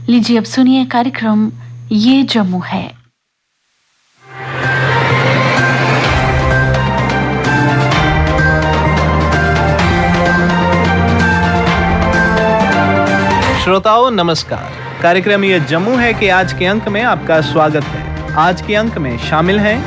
लीजिए अब सुनिए कार्यक्रम ये जम्मू है। श्रोताओं नमस्कार। कार्यक्रम ये जम्मू है कि आज के अंक में आपका स्वागत है। आज के अंक में शामिल हैं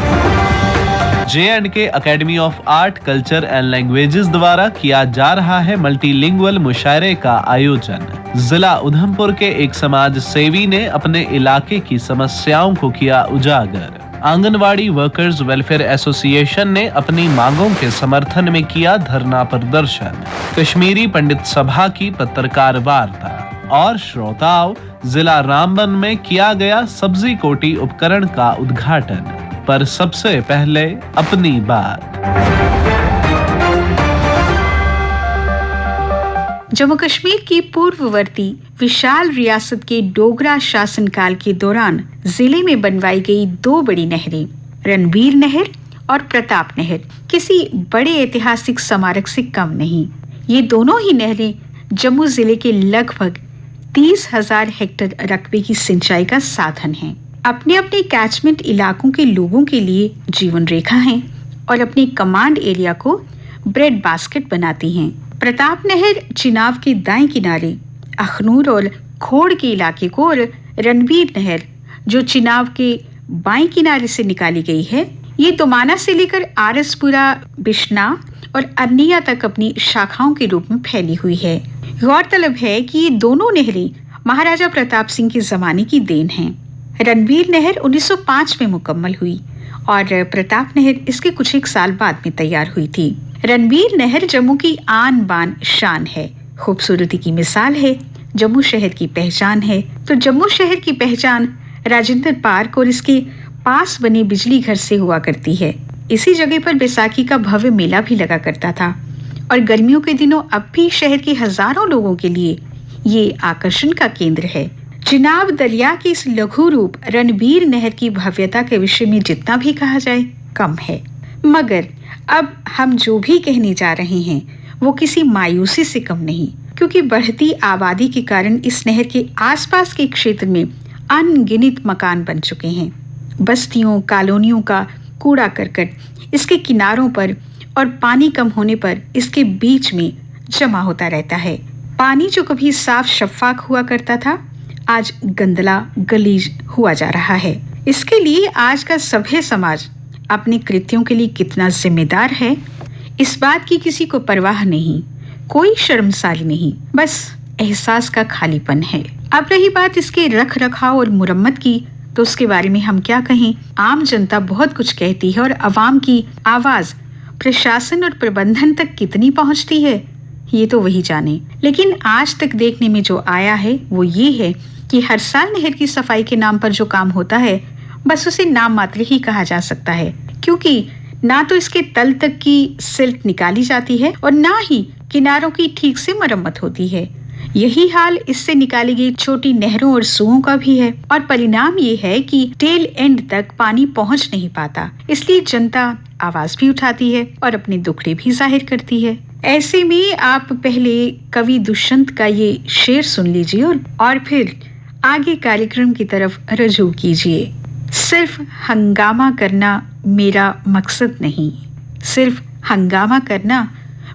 J&K academy of art culture and languages द्वारा किया जा रहा है मल्टीलिंगुअल मुशायरे का आयोजन। जिला उधमपुर के एक समाज सेवी ने अपने इलाके की समस्याओं को किया उजागर। आंगनवाड़ी वर्कर्स वेलफेयर एसोसिएशन ने अपनी मांगों के समर्थन में किया धरना प्रदर्शन। कश्मीरी पंडित सभा की पत्रकार वार्ता। और श्रोताओं, जिला रामबन में किया गया सब्जी कोटी उपकरण का उद्घाटन। पर सबसे पहले अपनी बात। जम्मू कश्मीर की पूर्ववर्ती विशाल रियासत के डोगरा शासनकाल के दौरान जिले में बनवाई गई दो बड़ी नहरें, रणबीर नहर और प्रताप नहर, किसी बड़े ऐतिहासिक स्मारक से कम नहीं। ये दोनों ही नहरें जम्मू जिले के लगभग 30,000 हेक्टेयर रकबे की सिंचाई का साधन हैं। अपने अपने कैचमेंट इलाकों के लोगों के लिए जीवन रेखा हैं और अपने कमांड एरिया को ब्रेड बास्केट बनाती हैं। प्रताप नहर चिनाब के दाएं किनारे अखनूर और खोड़ के इलाके को, और रणबीर नहर जो चिनाब के बाएं किनारे से निकाली गई है, ये तोमाना से लेकर आरसपुरा, बिश्ना और अर्निया तक अपनी शाखाओं के रूप में फैली हुई है। गौरतलब है कि ये दोनों नहरें महाराजा प्रताप सिंह के जमाने की देन हैं। रणबीर नहर 1905 में मुकम्मल हुई और प्रताप नहर इसके कुछ एक साल बाद में तैयार हुई थी। रणबीर नहर जम्मू की आन बान शान है, खूबसूरती की मिसाल है, जम्मू शहर की पहचान है। तो जम्मू शहर की पहचान राजेंद्र पार्क और इसके पास बने बिजली घर से हुआ करती है। इसी जगह पर बैसाखी का भव्य मेला भी लगा करता था और गर्मियों के दिनों अब भी शहर के हजारों लोगों के लिए ये आकर्षण का केंद्र है। चिनाब दरिया की इस लघु रूप रणबीर नहर की भव्यता के विषय में जितना भी कहा जाए कम है, मगर अब हम जो भी कहने जा रहे हैं वो किसी मायूसी से कम नहीं, क्योंकि बढ़ती आबादी के कारण इस नहर के आसपास के क्षेत्र में अनगिनत मकान बन चुके हैं। बस्तियों, कॉलोनियों का कूड़ा करकट इसके किनारों पर और पानी कम होने पर इसके बीच में जमा होता रहता है। पानी जो कभी साफ शफाफ हुआ करता था, आज गंदला गलीज हुआ जा रहा है। इसके लिए आज का सभ्य समाज अपने कृत्यों के लिए कितना जिम्मेदार है, इस बात की किसी को परवाह नहीं, कोई शर्मसारी नहीं, बस एहसास का खालीपन है। अब रही बात इसके रख रखाव और मुरम्मत की, तो उसके बारे में हम क्या कहें। आम जनता बहुत कुछ कहती है और अवाम की आवाज प्रशासन और प्रबंधन तक कितनी पहुंचती है ये तो वही जाने। लेकिन आज तक देखने में जो आया है वो ये है कि हर साल नहर की सफाई के नाम पर जो काम होता है, बस उसे नाम मात्र ही कहा जा सकता है, क्योंकि ना तो इसके तल तक की सिल्ट निकाली जाती है और ना ही किनारों की ठीक से मरम्मत होती है। यही हाल इससे निकाली गई छोटी नहरों और सुओं का भी है और परिणाम ये है कि टेल एंड तक पानी पहुंच नहीं पाता। इसलिए जनता आवाज भी उठाती है और अपने दुखड़े भी जाहिर करती है। ऐसे में आप पहले कवि दुष्यंत का ये शेर सुन लीजिए और फिर आगे कार्यक्रम की तरफ रजू कीजिए। सिर्फ हंगामा करना मेरा मकसद नहीं, सिर्फ हंगामा करना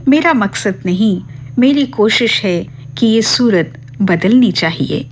मेरा मकसद नहीं, मेरी कोशिश है कि ये सूरत बदलनी चाहिए।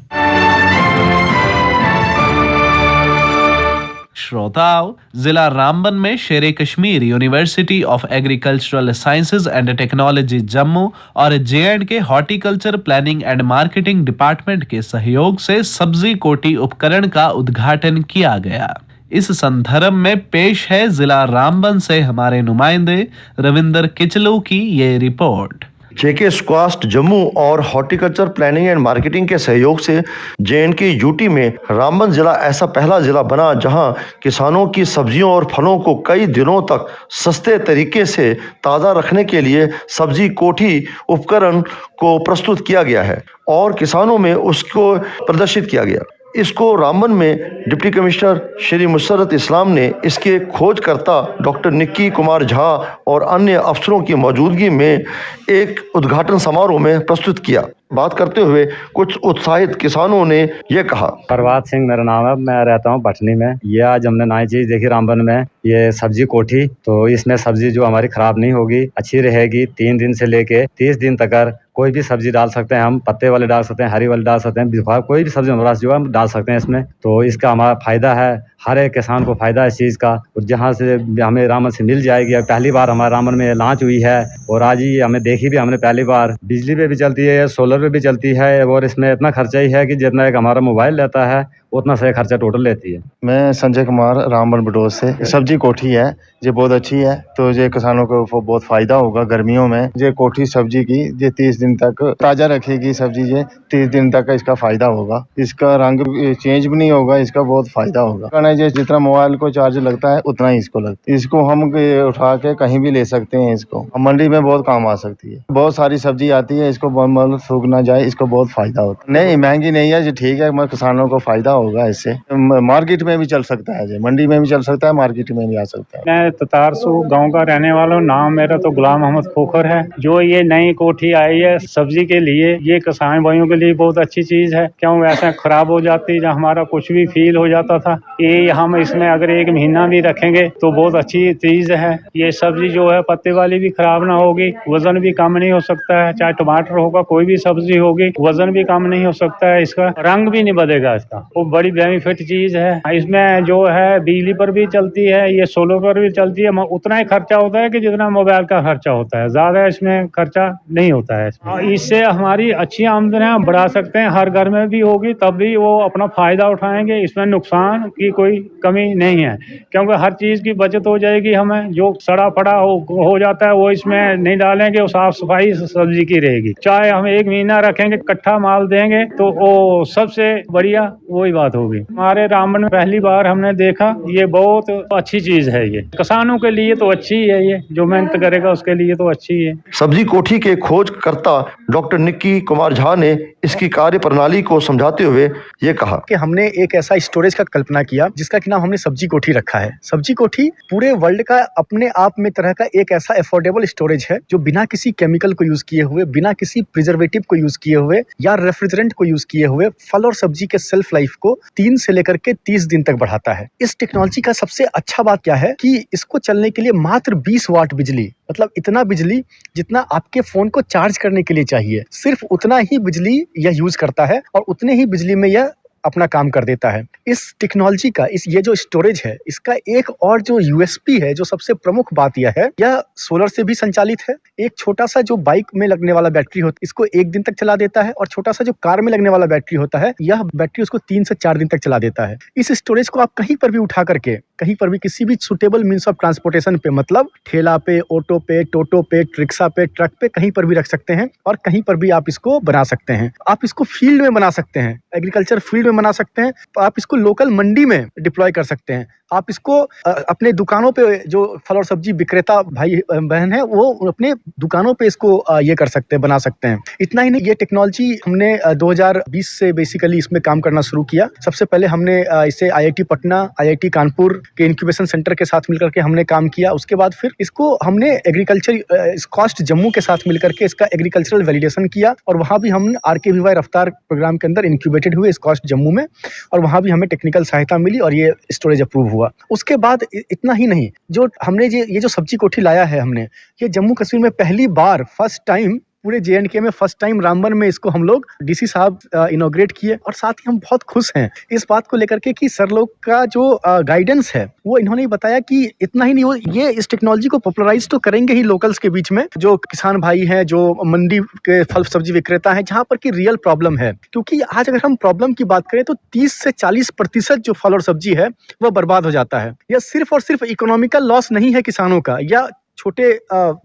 श्रोताओं, जिला रामबन में शेर Kashmir university of agricultural sciences and technology Jammu और J&K horticulture planning and marketing department के सहयोग से सब्जी कोटी उपकरण का उद्घाटन किया गया। इस संदर्भ में पेश है जिला रामबन से हमारे नुमाइंदे रविंदर किचलू की ये रिपोर्ट। J&K स्क्वास्ट जम्मू और हॉर्टिकल्चर प्लानिंग एंड मार्केटिंग के सहयोग से J&K यूटी में रामबन जिला ऐसा पहला जिला बना जहां किसानों की सब्जियों और फलों को कई दिनों तक सस्ते तरीके से ताज़ा रखने के लिए सब्जी कोठी उपकरण को प्रस्तुत किया गया है और किसानों में उसको प्रदर्शित किया गया। इसको रामबन में डिप्टी कमिश्नर श्री मुसर्रत इस्लाम ने इसके खोजकर्ता डॉक्टर निक्की कुमार झा और अन्य अफसरों की मौजूदगी में एक उद्घाटन समारोह में प्रस्तुत किया। बात करते हुए कुछ उत्साहित किसानों ने यह कहा। प्रभात सिंह मेरा नाम है, मैं रहता हूँ भटनी में। ये आज हमने नई चीज देखी रामबन में, ये सब्जी कोठी। तो इसमें सब्जी जो हमारी खराब नहीं होगी, अच्छी रहेगी। 3 दिन से लेके 30 दिन तक कोई भी सब्जी डाल सकते हैं हम, पत्ते वाले डाल सकते हैं, हरी वाले डाल सकते हैं, कोई भी सब्जी हमारे पास जो है हम डाल सकते हैं इसमें। तो इसका हमारा फायदा है, हर एक किसान को फायदा है इस चीज़ का। और जहाँ से हमें रामबन से मिल जाएगी, अब पहली बार हमारे रामबन में लॉन्च हुई है और आज ही हमें देखी भी हमने पहली बार। बिजली पे भी चलती है, सोलर पे भी चलती है और इसमें इतना खर्चा ही है कि जितना एक हमारा मोबाइल लेता है उतना से खर्चा टोटल लेती है। मैं संजय कुमार रामबन बडोद से। सब्जी कोठी है, ये बहुत अच्छी है, तो ये किसानों को बहुत फायदा होगा गर्मियों में। ये कोठी सब्जी की ये 30 दिन तक ताजा रखेगी सब्जी, ये 30 दिन तक इसका फायदा होगा। इसका रंग चेंज भी नहीं होगा, इसका बहुत फायदा होगा। ये जितना मोबाइल को चार्ज लगता है उतना ही इसको लगता है। इसको हम उठा के कहीं भी ले सकते हैं, इसको मंडी में बहुत काम आ सकती है। बहुत सारी सब्जी आती है, इसको मतलब सूख ना जाए, इसको बहुत फायदा होता है। नहीं महंगी नहीं है, ये ठीक है, किसानों को फायदा होगा इससे। मार्केट में भी चल सकता है, मंडी में भी चल सकता है, मार्केट में भी आ सकता है। मैं ततारसू गांव का रहने वाला हूँ। नाम मेरा तो गुलाम मोहम्मद खोखर है। जो ये नई कोठी आई है सब्जी के लिए, ये किसान भाइयों के लिए बहुत अच्छी चीज है। क्यों वैसे खराब हो जाती है, हमारा कुछ भी फील हो जाता था, ये हम इसमें अगर 1 महीना भी रखेंगे तो बहुत अच्छी चीज है। ये सब्जी जो है पत्ते वाली भी खराब ना होगी, वजन भी कम नहीं हो सकता है। चाहे टमाटर होगा, कोई भी सब्जी होगी, वजन भी कम नहीं हो सकता है, इसका रंग भी नहीं बदलेगा। इसका वो बड़ी बेनिफिट चीज है। इसमें जो है बिजली पर भी चलती है, ये सोलर पर भी चलती है। उतना ही खर्चा होता है कि जितना मोबाइल का खर्चा होता है, ज्यादा इसमें खर्चा नहीं होता है। इससे हमारी अच्छी आमदनियां बढ़ा सकते हैं, हर घर में भी होगी, तब भी वो अपना फायदा उठाएंगे। इसमें नुकसान की कोई कमी नहीं है, क्योंकि हर चीज की बचत हो जाएगी। हमें जो सड़ा पड़ा हो जाता है वो इसमें नहीं डालेंगे, वो साफ सफाई सब्जी की रहेगी। चाहे हम 1 महीना रखेंगे, कट्ठा माल देंगे, तो वो सबसे बढ़िया वही बात होगी। हमारे रामबन में पहली बार हमने देखा, ये बहुत अच्छी चीज है। ये किसानों के लिए तो अच्छी है, ये जो मेहनत करेगा उसके लिए तो अच्छी है। सब्जी कोठी के खोजकर्ता डॉक्टर निक्की कुमार झा ने इसकी कार्य प्रणाली को समझाते हुए ये कहा कि हमने एक ऐसा स्टोरेज का कल्पना किया जिसका कि नाम हमने सब्जी कोठी रखा है। सब्जी कोठी पूरे वर्ल्ड का अपने आप में तरह का एक ऐसा अफोर्डेबल स्टोरेज है जो बिना किसी केमिकल को यूज किए हुए, बिना किसी प्रिजर्वेटिव को यूज किए हुए या रेफ्रिजरेंट को यूज किए हुए फल और सब्जी के सेल्फ लाइफ को 3 से लेकर के 30 दिन तक बढ़ाता है। इस टेक्नोलॉजी का सबसे अच्छा बात क्या है कि इसको चलने के लिए मात्र 20 वाट बिजली, मतलब इतना बिजली जितना आपके फोन को चार्ज करने के लिए चाहिए, सिर्फ उतना ही बिजली यह यूज करता है और उतने ही बिजली में यह अपना काम कर देता है। इस टेक्नोलॉजी का ये जो स्टोरेज है, इसका एक और जो यूएसपी है, जो सबसे प्रमुख बात यह है, यह सोलर से भी संचालित है। एक छोटा सा जो बाइक में लगने वाला बैटरी होता है, इसको 1 दिन तक चला देता है, और छोटा सा जो कार में लगने वाला बैटरी होता है, यह बैटरी उसको 3 से 4 दिन तक चला देता है। इस स्टोरेज को आप कहीं पर भी उठा करके, कहीं पर भी किसी भी सुटेबल मीन्स ऑफ ट्रांसपोर्टेशन पे, मतलब ठेला पे, ऑटो पे, टोटो पे, रिक्शा पे, ट्रक पे, कहीं पर भी रख सकते हैं और कहीं पर भी आप इसको बना सकते हैं। आप इसको फील्ड में बना सकते हैं, एग्रीकल्चर फील्ड में बना सकते हैं, आप इसको लोकल मंडी में डिप्लॉय कर सकते हैं। आप इसको अपने दुकानों पे, जो फल और सब्जी विक्रेता भाई बहन है, वो अपने दुकानों पे इसको ये कर सकते हैं, बना सकते हैं। इतना ही नहीं, ये टेक्नोलॉजी हमने 2020 से बेसिकली इसमें काम करना शुरू किया। सबसे पहले हमने इसे IIT पटना, IIT कानपुर के इंक्यूबेशन सेंटर के साथ मिलकर के हमने काम किया। उसके बाद फिर इसको हमने एग्रीकल्चर स्कॉस्ट जम्मू के साथ मिलकर के इसका एग्रीकल्चरल वैलिडेशन किया, और वहाँ भी हम RKVY रफ्तार प्रोग्राम के अंदर इंक्यूबेटेड हुए स्कॉस्ट जम्मू में, और वहाँ भी हमें टेक्निकल सहायता मिली और ये स्टोरेज अप्रूव हुआ। उसके बाद इतना ही नहीं, जो हमने ये जो सब्जी कोठी लाया है हमने, ये जम्मू कश्मीर में पहली बार, फर्स्ट टाइम, पूरे JNK में फर्स्ट टाइम रामबन में इसको हम लोग DC साहब इनॉग्रेट किए। और साथ ही हम बहुत खुश हैं इस बात को लेकर के कि सर लोग का जो गाइडेंस है, वो इन्होंने बताया कि इतना ही नहीं, वो ये इस टेक्नोलॉजी को पॉपुलराइज तो करेंगे ही लोकल्स के बीच में, जो किसान भाई हैं, जो मंडी के फल सब्जी विक्रेता हैं, जहाँ पर की रियल प्रॉब्लम है। क्योंकि आज अगर हम प्रॉब्लम की बात करें तो 30 से 40% जो फल और सब्जी है वह बर्बाद हो जाता है। यह सिर्फ और सिर्फ इकोनॉमिकल लॉस नहीं है किसानों का या छोटे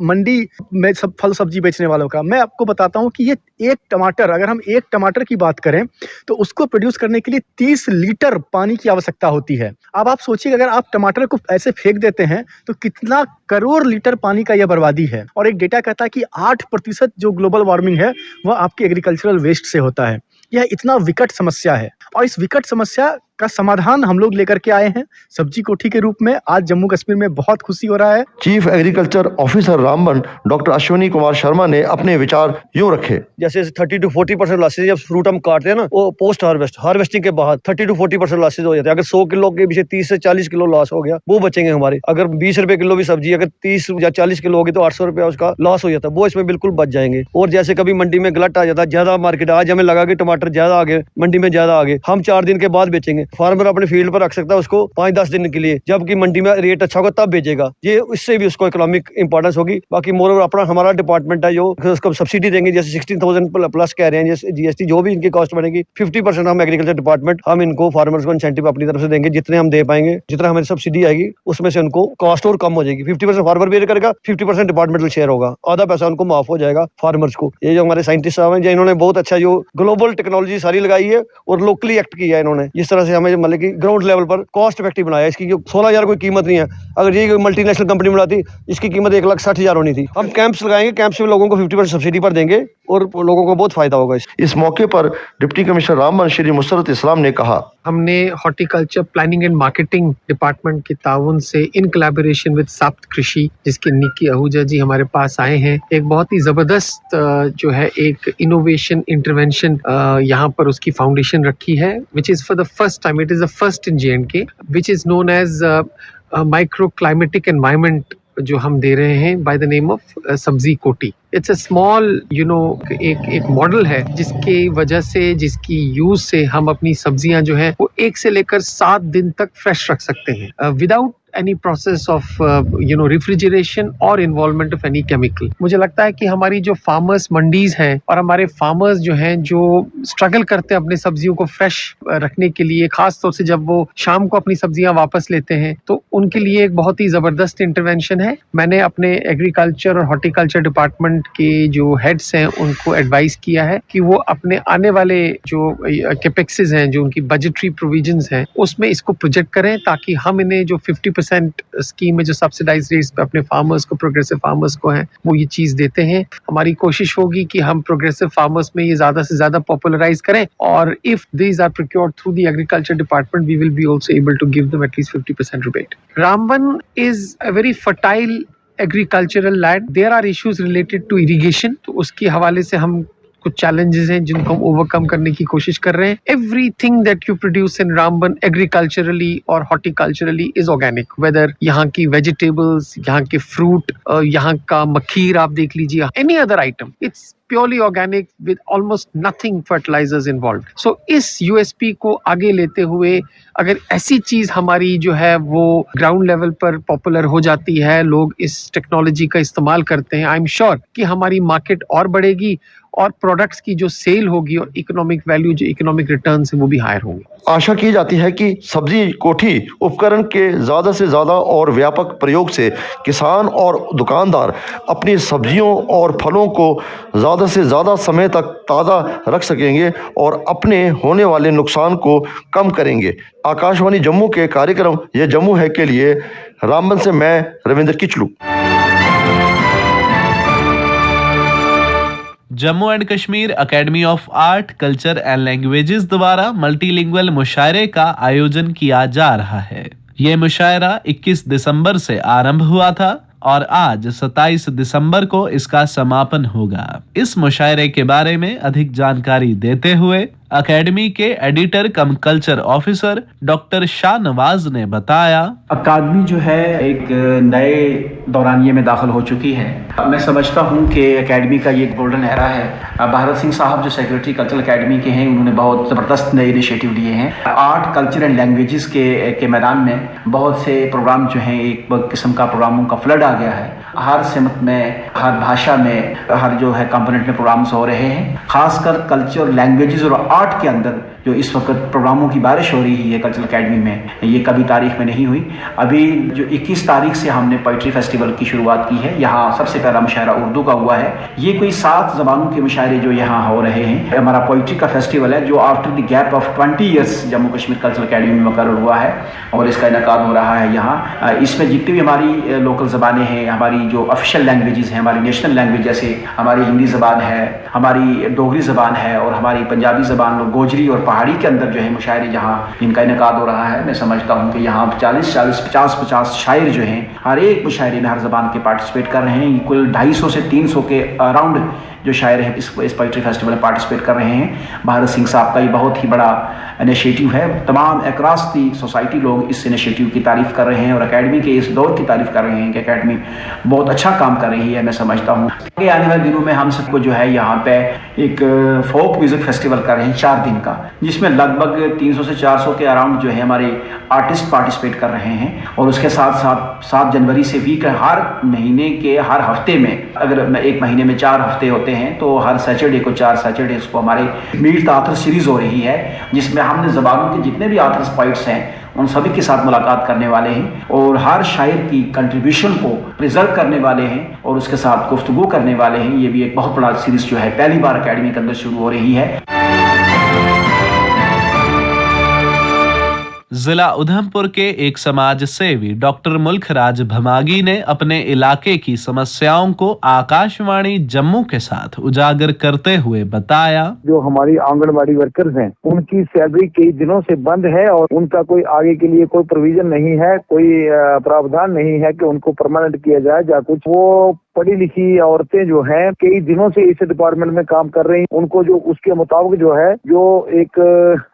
मंडी में सब फल सब्जी बेचने वालों का। मैं आपको बताता हूँ कि ये एक टमाटर, अगर हम एक टमाटर की बात करें तो उसको प्रोड्यूस करने के लिए 30 लीटर पानी की आवश्यकता होती है। अब आप सोचिए, अगर आप टमाटर को ऐसे फेंक देते हैं तो कितना करोड़ लीटर पानी का यह बर्बादी है। और एक डेटा कहता है कि 8% जो ग्लोबल वार्मिंग है वह आपके एग्रीकल्चरल वेस्ट से होता है। यह इतना विकट समस्या है और इस विकट समस्या का समाधान हम लोग लेकर के आए हैं सब्जी कोठी के रूप में। आज जम्मू कश्मीर में बहुत खुशी हो रहा है। Chief agriculture officer Ramban doctor Ashwini Kumar Sharma ने अपने विचार यूं रखे। जैसे 30 to 40% लॉसेज जब फ्रूट हम काटते हैं ना, वो पोस्ट हार्वेस्टिंग के बाद 30 to 40% लॉसेज हो जाते हैं। अगर 100 किलो के पीछे 30 से 40 किलो लॉस हो गया, वो बचेंगे हमारे। अगर 20 रुपए किलो भी सब्जी अगर 30 या 40 किलो होगी तो 800 रुपया उसका लॉस हो जाता है, वो इसमें बिल्कुल बच जाएंगे। और जैसे कभी मंडी में गलत आ जाता है, ज्यादा मार्केट आज हमें लगा कि टमाटर ज्यादा आ गए, मंडी में ज्यादा आ गए, हम 4 दिन के बाद बेचेंगे। फार्मर अपने फील्ड पर रख सकता है उसको 5-10 दिन के लिए, जबकि मंडी में रेट अच्छा होगा तब बेचेगा। ये इससे भी उसको इकोनॉमिक इंपॉर्टेंस होगी। बाकी मोर अपना हमारा डिपार्टमेंट है जो उसको सब्सिडी देंगे, जैसे 16,000 प्लस कह रहे हैं, जैसे जीएसटी जो भी इनकी कॉस्ट बनेगी 50% हम एग्रीकल्चर डिपार्टमेंट हम इनको फार्मर्स को इंसेंटिव अपनी तरफ से देंगे। जितने हम दे पाएंगे, जितना हमारी सब्सिडी आएगी उसमें से उनको कॉस्ट और कम हो जाएगी। 50% फार्मर बेयर करेगा, 50% डिपार्टमेंटल शेयर होगा, आधा पैसा उनको माफ हो जाएगा फार्मर्स को। ये जो हमारे साइंटिस्ट साहब हैं, जो इन्होंने बहुत अच्छा जो ग्लोबल टेक्नोलॉजी सारी लगाई है और लोकली एक्ट किया है इन्होंने, जिस तरह से हमें मतलब की ग्राउंड लेवल पर कॉस्ट इफेक्टिव बनाया। इसकी जो 16,000 कोई कीमत नहीं है, अगर ये मल्टीनेशनल कंपनी बनाती इसकी कीमत 1,60,000 होनी थी। हम कैंप्स लगाएंगे, कैंप्स में लोगों को 50% सब्सिडी पर देंगे और लोगों को बहुत फायदा होगा। इस मौके पर डिप्टी कमिश्नर रामबन श्री मुसरत इस्लाम ने कहा, हमने horticulture planning and marketing department के ताउन से इन कोलैबोरेशन विद साप्त कृषि, जिसके निक्की आहूजा जी हमारे पास आए हैं, एक बहुत ही जबरदस्त जो है एक इनोवेशन इंटरवेंशन यहाँ पर उसकी फाउंडेशन रखी है, which is for the first time, it is the first in JNK, which is known as micro climatic environment, जो हम दे रहे हैं बाय द नेम ऑफ सब्जी कोठी। इट्स अ स्मॉल एक मॉडल है जिसकी वजह से, जिसकी यूज से हम अपनी सब्जियां जो है वो 1 से लेकर 7 दिन तक फ्रेश रख सकते हैं without any process of refrigeration or involvement of any chemical। मुझे लगता है कि हमारी जो फार्मर्स मंडीज हैं और हमारे फार्मर्स जो हैं जो स्ट्रगल करते हैं अपने सब्जियों को फ्रेश रखने के लिए, खास तौर से जब वो शाम को अपनी सब्जियां वापस लेते हैं, तो उनके लिए एक बहुत ही जबरदस्त इंटरवेंशन है। मैंने अपने एग्रीकल्चर और हॉर्टिकल्चर डिपार्टमेंट के जो हेड्स हैं उनको एडवाइस किया है कि वो अपने आने वाले जो कैपेक्सेस हैं, जो उनकी बजटरी प्रोविजंस हैं, उसमें इसको प्रोजेक्ट करें, ताकि हम इन्हें जो 50% स्कीम में जो सब्सिडाइज रेट्स पे अपने फार्मर्स को, प्रोग्रेसिव फार्मर्स को हैं, वो ये चीज देते हैं। हमारी कोशिश होगी कि हम प्रोग्रेसिव फार्मर्स में ये ज्यादा से ज्यादा पॉपुलराइज करें, और if these are procured through the agriculture department, we will be also able to give them at least 50% rebate. Ramban is a very fertile agricultural land. There are issues related to irrigation, तो उसके हवाले से हम कुछ challenges हैं जिनको हम overcome करने की कोशिश कर रहे हैं। Everything that you produce in Ramban agriculturally और हॉर्टिकल्चरली इज ऑर्गेनिक, वेदर यहाँ की वेजिटेबल्स, यहाँ के फ्रूट, यहाँ का मखीर आप देख लीजिए, any other item, it's purely organic with almost nothing fertilisers involve. So इस यूएसपी को आगे लेते हुए अगर ऐसी चीज हमारी जो है वो ग्राउंड लेवल पर पॉपुलर हो जाती है, लोग इस टेक्नोलॉजी का इस्तेमाल करते हैं, आई एम श्योर कि हमारी मार्केट और बढ़ेगी और प्रोडक्ट्स की जो सेल होगी और इकोनॉमिक वैल्यू, जो इकोनॉमिक रिटर्न है, वो भी हायर होंगे। आशा की जाती है कि सब्जी कोठी उपकरण के ज़्यादा से ज़्यादा और व्यापक प्रयोग से किसान और दुकानदार अपनी सब्जियों और फलों को ज़्यादा से ज़्यादा समय तक ताज़ा रख सकेंगे और अपने होने वाले नुकसान को कम करेंगे। आकाशवाणी जम्मू के कार्यक्रम ये जम्मू है के लिए रामबन से मैं Ravindra Kichlu. Jammu and Kashmir academy of art, culture and languages द्वारा मल्टीलिंगुअल मुशायरे का आयोजन किया जा रहा है। ये मुशायरा 21 दिसंबर से आरंभ हुआ था और आज 27 दिसंबर को इसका समापन होगा। इस मुशायरे के बारे में अधिक जानकारी देते हुए अकेडमी के एडिटर कम कल्चर ऑफिसर डॉक्टर शाहनवाज ने बताया, अकादमी जो है एक नए दौरानिये में दाखिल हो चुकी है। मैं समझता हूँ कि एकेडमी का ये एक गोल्डन एरा है। भारत सिंह साहब जो सेक्रेटरी कल्चरल एकेडमी के हैं, उन्होंने बहुत ज़बरदस्त नए इनिशिएटिव लिए हैं। आर्ट, कल्चर एंड लैंग्वेजेस के मैदान में बहुत से प्रोग्राम जो हैं, एक किस्म का प्रोग्रामों का फ्लड आ गया है। हर सिमत में, हर भाषा में, हर जो है कंपोनेंट में प्रोग्राम्स हो रहे हैं। खासकर कल्चर, लैंग्वेजेस और आर्ट के अंदर जो इस वक्त प्रोग्रामों की बारिश हो रही है कल्चरल अकेडमी में, ये कभी तारीख में नहीं हुई। अभी जो 21 तारीख से हमने पोइट्री फेस्टिवल की शुरुआत की है। यहाँ सबसे पहला मुशायरा उर्दू का हुआ है। ये कोई 7 ज़बानों के मुशायरे जो यहाँ हो रहे हैं। हमारा पोइट्री का फेस्टिवल है जो after the gap of 20 years Jammu Kashmir cultural academy में मुकर्रर हुआ है और इसका इनेकाद हो रहा है यहाँ। इसमें जितनी भी हमारी लोकल ज़बानें हैं, हमारी जो ऑफिशियल लैंग्वेजेस हैं, हमारी नेशनल लैंग्वेज जैसे हमारी हिंदी ज़बान है, हमारी डोगरी ज़बान है और हमारी पंजाबी ज़बान, गोजरी और पहाड़ी के अंदर जो है मुशायरे जहाँ इनका इनेकाद हो रहा है। मैं समझता हूँ कि यहाँ 40-40, 50-50 शायर जो हैं हर एक मुशायरे में हर ज़बान के पार्टिसिपेट कर रहे हैं। कुल 250 से 300 के अराउंड जो शायर हैं इस पोइट्री फेस्टिवल में पार्टिसिपेट कर रहे हैं। भारत सिंह साहब का ये बहुत ही बड़ा इनिशिएटिव है। तमाम अक्रॉस दी सोसाइटी लोग इस इनिशिएटिव की तारीफ़ कर रहे हैं और एकेडमी के इस दौर की तारीफ़ कर रहे हैं कि एकेडमी बहुत अच्छा काम कर रही है। मैं समझता हूँ कि आने वाले दिनों में हम सबको जो है यहाँ पे एक फोक म्यूज़िक फेस्टिवल कर रहे हैं 4 दिन का, जिसमें लगभग 300 से 400 के अराउंड जो है हमारे आर्टिस्ट पार्टिसिपेट कर रहे हैं। और उसके साथ साथ 7 जनवरी से वीक हर महीने के हर हफ्ते में, अगर एक महीने में 4 हफ्ते होते हैं तो हर सैटरडे को 4 सैटरडेज को हमारे मीट द ऑथर सीरीज हो रही है, जिसमें हमने ज़बानों के जितने भी ऑथर्स पोइट्स हैं उन सभी के साथ मुलाकात करने वाले हैं और हर शायर की कंट्रीब्यूशन को प्रिजर्व करने वाले हैं और उसके साथ गुफ्तगू करने वाले हैं। ये भी एक बहुत बड़ा सीरीज जो है पहली बार एकेडमी के अंदर शुरू हो रही है। जिला उधमपुर के एक समाज सेवी डॉक्टर मुल्खराज भमागी ने अपने इलाके की समस्याओं को आकाशवाणी जम्मू के साथ उजागर करते हुए बताया, जो हमारी आंगनबाड़ी वर्कर्स हैं उनकी सैलरी कई दिनों से बंद है और उनका कोई आगे के लिए कोई प्रोविजन नहीं है, कोई प्रावधान नहीं है कि उनको परमानेंट किया जाए या कुछ। वो पढ़ी लिखी औरतें जो हैं कई दिनों से इस डिपार्टमेंट में काम कर रही हैं, उनको जो उसके मुताबिक जो है जो एक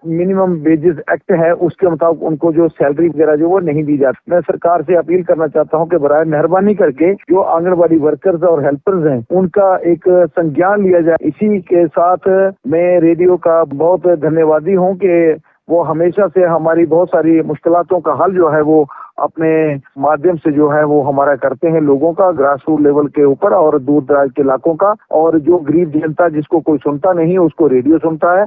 मिनिमम वेजेस एक्ट है उसके मुताबिक उनको जो सैलरी वगैरह जो वो नहीं दी जाती। मैं सरकार से अपील करना चाहता हूं कि बराए मेहरबानी करके जो आंगनबाड़ी वर्कर्स और हेल्पर्स हैं उनका एक संज्ञान लिया जाए। इसी के साथ मैं रेडियो का बहुत धन्यवादी हूँ कि वो हमेशा से हमारी बहुत सारी मुश्किलातों का हल जो है वो अपने माध्यम से जो है वो हमारा करते हैं, लोगों का ग्रास रूट लेवल के ऊपर और दूर दराज के इलाकों का। और जो गरीब जनता जिसको कोई सुनता नहीं उसको रेडियो सुनता है।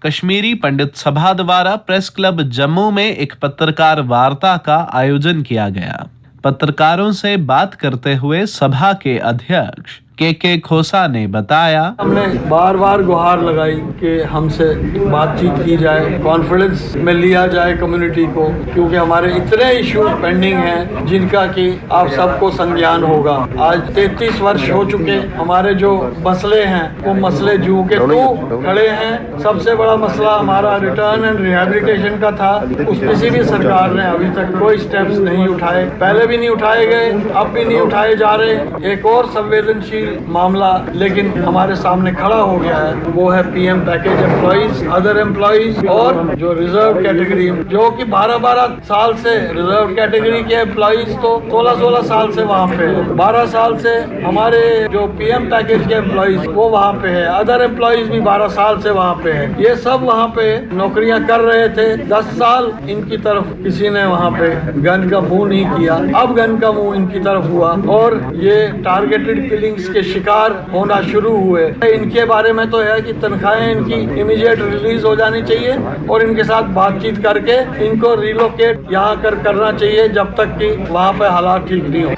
कश्मीरी पंडित सभा द्वारा प्रेस क्लब जम्मू में एक पत्रकार वार्ता का आयोजन किया गया। पत्रकारों से बात करते हुए सभा के अध्यक्ष के खोसा ने बताया, हमने बार बार गुहार लगाई कि हमसे बातचीत की जाए, कॉन्फिडेंस में लिया जाए कम्युनिटी को, क्योंकि हमारे इतने इश्यूज पेंडिंग हैं जिनका कि आप सबको संज्ञान होगा। आज 33 वर्ष हो चुके, हमारे जो मसले हैं वो मसले जू के तू खड़े हैं। सबसे बड़ा मसला हमारा रिटर्न एंड रिहेबिलिटेशन का था, उसमें से भी सरकार ने अभी तक कोई स्टेप्स नहीं उठाए, पहले भी नहीं उठाए गए, अब भी नहीं उठाए जा रहे। एक और संवेदनशील मामला लेकिन हमारे सामने खड़ा हो गया है, वो है PM package employees, other employees और जो रिजर्व कैटेगरी, जो कि 12-12 साल से रिजर्व कैटेगरी के एम्प्लॉइज तो 16-16 साल से वहाँ पे है, 12 साल से हमारे जो पीएम पैकेज के एम्प्लॉइज वो वहाँ पे है, अदर एम्प्लॉइज भी 12 साल से वहाँ पे है। ये सब वहाँ पे नौकरियाँ कर रहे थे 10 साल, इनकी तरफ किसी ने वहाँ पे गन का मुंह नहीं किया। अब गन का मुंह इनकी तरफ हुआ और ये टारगेटेड किलिंग्स के शिकार होना शुरू हुए। इनके बारे में तो है कि तनख्वाहें इनकी इमीडिएट रिलीज हो जानी चाहिए और इनके साथ बातचीत करके इनको रिलोकेट यहाँ करना चाहिए जब तक कि वहाँ पे हालात ठीक नहीं हो।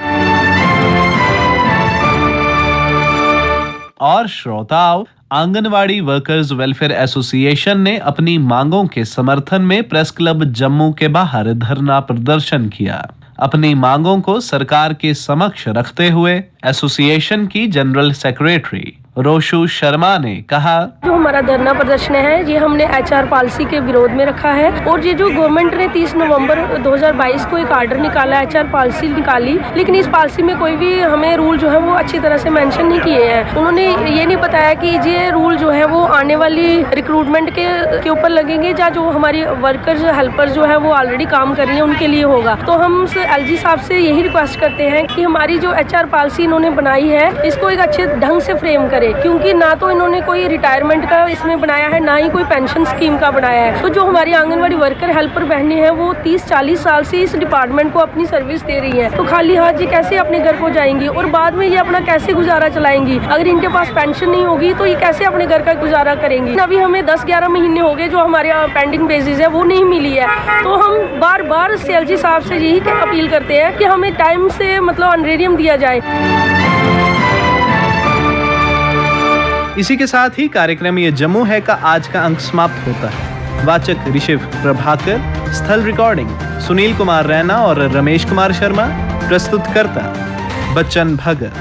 और श्रोताओं, आंगनवाड़ी वर्कर्स वेलफेयर एसोसिएशन ने अपनी मांगों के समर्थन में प्रेस क्लब जम्मू के बाहर धरना प्रदर्शन किया। अपनी मांगों को सरकार के समक्ष रखते हुए एसोसिएशन की जनरल सेक्रेटरी रोशु शर्मा ने कहा, जो हमारा धरना प्रदर्शन है ये हमने एचआर पॉलिसी के विरोध में रखा है और ये जो गवर्नमेंट ने 30 नवंबर 2022 को एक आर्डर निकाला, एचआर पॉलिसी निकाली, लेकिन इस पॉलिसी में कोई भी हमें रूल जो है वो अच्छी तरह से मेंशन नहीं किए हैं। उन्होंने ये नहीं बताया कि ये रूल जो है वो आने वाली रिक्रूटमेंट के ऊपर लगेंगे, या जो हमारी वर्कर्स हेल्पर्स जो है वो ऑलरेडी काम कर रही है उनके लिए होगा। तो हम एलजी साहब से यही रिक्वेस्ट करते हैं कि हमारी जो HR पॉलिसी इन्होंने बनाई है इसको एक अच्छे ढंग से फ्रेम करे, क्योंकि ना तो इन्होंने कोई रिटायरमेंट का इसमें बनाया है, ना ही कोई पेंशन स्कीम का बनाया है। तो जो हमारी आंगनवाड़ी वर्कर हेल्पर बहनें हैं वो 30-40 साल से इस डिपार्टमेंट को अपनी सर्विस दे रही हैं, तो खाली हाथ ये कैसे अपने घर को जाएंगी और बाद में ये अपना कैसे गुजारा चलाएंगी? अगर इनके पास पेंशन नहीं होगी तो ये कैसे अपने घर का गुजारा करेंगी? अभी हमें 10-11 महीने हो गए जो हमारे पेंडिंग बेसिस है वो नहीं मिली है। तो हम बार बार एलजी साहब से यही अपील करते हैं कि हमें टाइम से मतलब ऑनरेरियम दिया जाए। इसी के साथ ही कार्यक्रम ये जम्मू है का आज का अंक समाप्त होता है। वाचक ऋषिव प्रभाकर, स्थल रिकॉर्डिंग सुनील कुमार रैना और रमेश कुमार शर्मा, प्रस्तुतकर्ता बच्चन भगत।